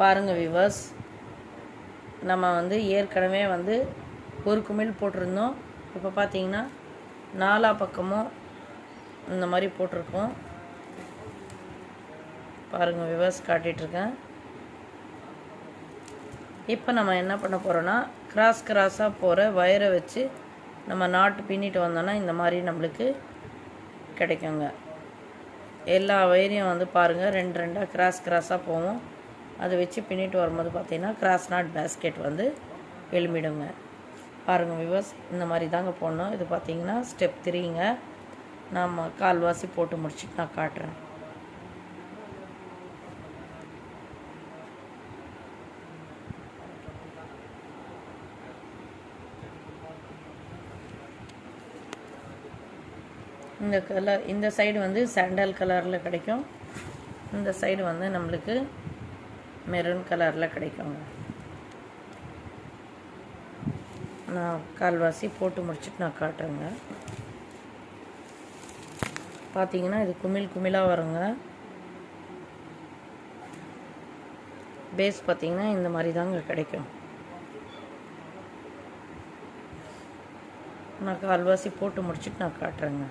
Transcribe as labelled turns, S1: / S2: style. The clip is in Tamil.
S1: பாருங்கள் வியூவர்ஸ், நம்ம ஏற்கனவே ஒரு குமிழ் போட்டிருந்தோம். இப்போ பார்த்தீங்கன்னா நாலா பக்கமும் இந்த மாதிரி போட்டிருக்கோம். பாருங்கள் வியூவர்ஸ், காட்டிகிட்ருக்கேன். இப்போ நம்ம என்ன பண்ண போகிறோன்னா, கிராஸாக போகிற வயரை வச்சு நம்ம நாட்டு பின்னிட்டு வந்தோன்னா இந்த மாதிரி நம்மளுக்கு கிடைக்குங்க. எல்லா வயரையும் பாருங்கள், ரெண்டு ரெண்டாக கிராஸாக போவோம். அதை வச்சு பின்னிட்டு வரும்போது பார்த்திங்கன்னா கிராஸ் நாட் பேஸ்கெட் எழுமிடுங்க. பாருங்கள் வியூவர்ஸ், இந்த மாதிரி தாங்க போடணும். இது பார்த்திங்கன்னா ஸ்டெப் 3ங்க. நாம் கால்வாசி போட்டு முடிச்சுட்டு நான் காட்டுறேன். இந்த சைடு சாண்டல் கலரில் கிடைக்கும். இந்த சைடு நம்மளுக்கு மெரூன் கலரில் கிடைக்குங்க. நான் கால்வாசி போட்டு முடிச்சுட்டு நான் காட்டுறேங்க. பார்த்தீங்கன்னா இது குமிழாக வருங்க. பேஸ் பார்த்தீங்கன்னா இந்த மாதிரி தாங்க கிடைக்கும். நான் கால்வாசி போட்டு முடிச்சுட்டு நான் காட்டுறேங்க.